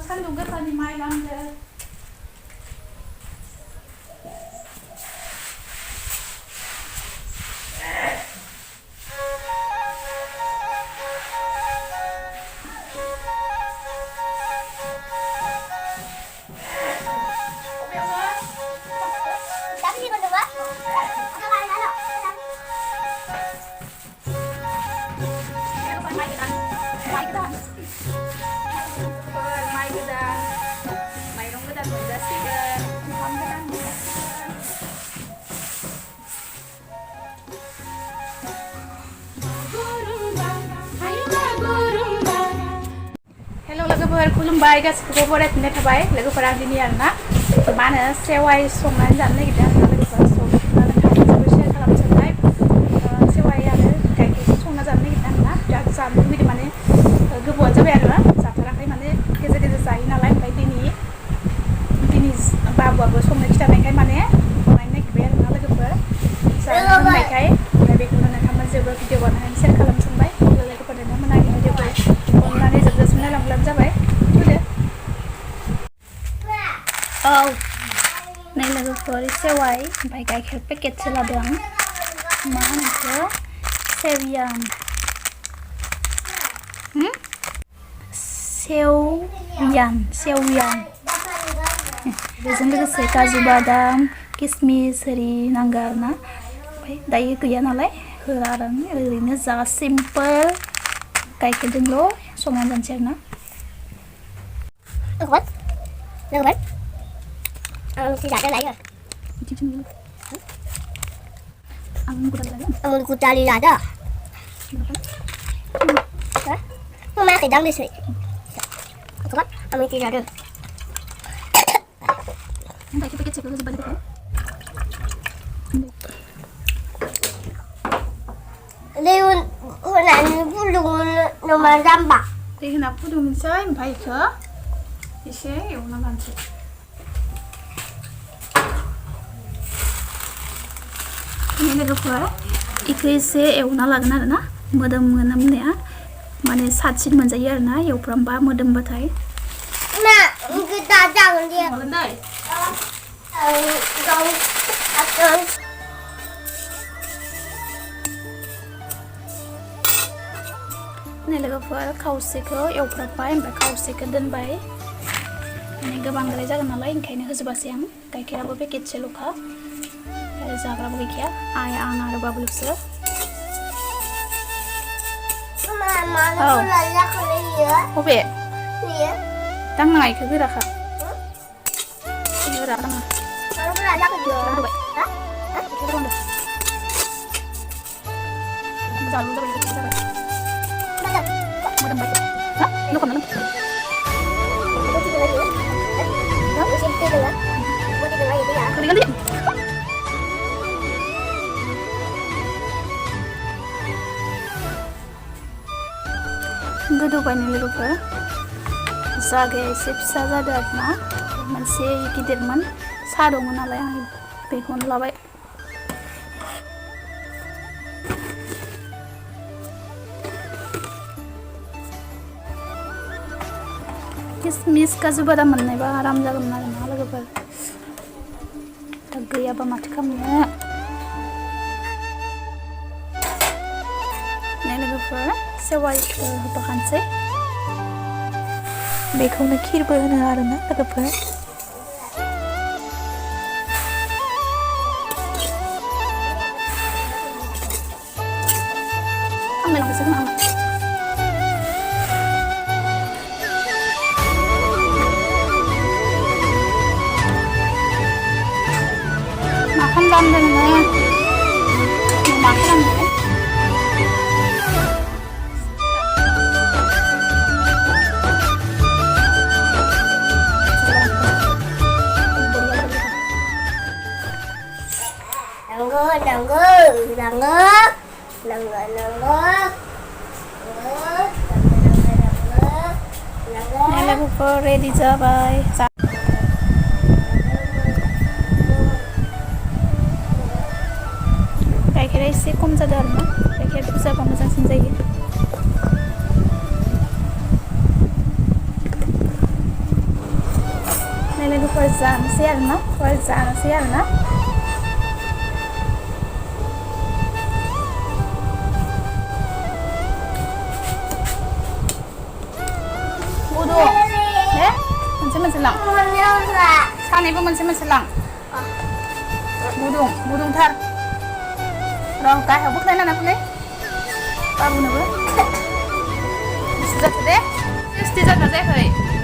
सान्दुं गोसानि माइ लामदो खुलुमबाय गासिखौबो बरायफिननाय थाबाय लोगोफोरा दिनै आरोना मा होनो सेवाइ संनानै जानो नागिरदों आरोना लोगोफोर नोंथांजोंबो शेयार खालामनो सानबाय सेवाइ आरो गाइखेरजों संना जानो नागिरदों आरोना बिराद जानो लुबैदों माने गोबावानो जाबाय आरो जाथाराखै माने गेजेर गेजेर जायो नालाय ओमफ्राय दिनै बाबुआबो संनो खिथानायखाय माने बानायनो नागिरबाय आरोना लोगोफोर जानो होननायखाय ओमफ्राय बेखौनो नोंथांमोनजोंबो भिडिअ बानायनानै शेयार खालामनो सानबाय लोगोफोरजोंनो मोनाखै भिडिअखौ अननानै जोबजासिम नायलांब्लानो जाबाय औ नै लोगोफोर सेवाइ ओमफ्राय गाइखेर पेकेटसो लादों मा होनो बेखौ सेवियान सेवियान बेजों लोगोसे काजु बादाम किसमिस आरि नांगौ आरोना ओमफ्राय दायो गैया नालाय होला आरो ओरैनो जा सिम्पोल गाइखेरजोंल' संनानै जानोसै आरोना लोगोफोर Chị đặt cái này rồi. Cô ta đi lại đó. Mama thì đang đi xịt. Các bạn, mình đi ra được. Đây cái paket sih kalau sebalik itu. Đây hôm nay phụ dùng nó mà răm bạc. Đây là phụ dùng chơi phải chớ. Thì sẽ hiểu nó làm gì. Ini लोगोफोर इखौ एसे एवना लागोन आरोना मोदोमगोन नामनाया माने सातसिन मोनजायो आरोना एवफ्रामबा मोदोमबाथाय ना दा जागोन दे मोनगोन दै नै लोगोफोर खावसेखौ एवफ्रामबाय ओमफ्राय खावसेखौ दोनबाय माने गोबांद्राय जागोन नालाय ओंखायनो होजोबासै आं गाइखेराबो पेकेटसेल'खा जाग्राबो गैखाया आं आरो बाबुलसो बबे दांनाङा इखौ गोराखा गोरा दाङा जालु जाबाय मोदोमबाय हा न'खर नों keringan dia गोदौबाय लोगोफोर जागाया एसे फिसा जादों आरोना मोनसे गिदिरमोन सा दंमोन नालाय आं बेखौनो लाबाय किसमिस काजु बादाम मोननायबा आराम जागौमोन आरोना लोगोफोर दा गैयाबा माथो खालामनो लोगोफोर सेवाइखौ होफाखानोसै बेखौनो खिरबो होनो आरोना लोगोफोर आंलायलांसै खोमा आं मा खालामदों नोङो मा खालामदों Logoku ready जाबाय गाइखेरा एसे खम जादों आरोना गाइखेर बुरजाबा मोजांसिन जायो Nay लोगोफोर जानोसै आरोना जानोसै आरोना गुदुं दे मोनसे लां सानैबो मोनसे लां गुदुंथार र' गाहायाव बोख्लायना लाना फैलाय बाबुनोबो गुसु जाथो दे टेस्टि जादोंना जायाखै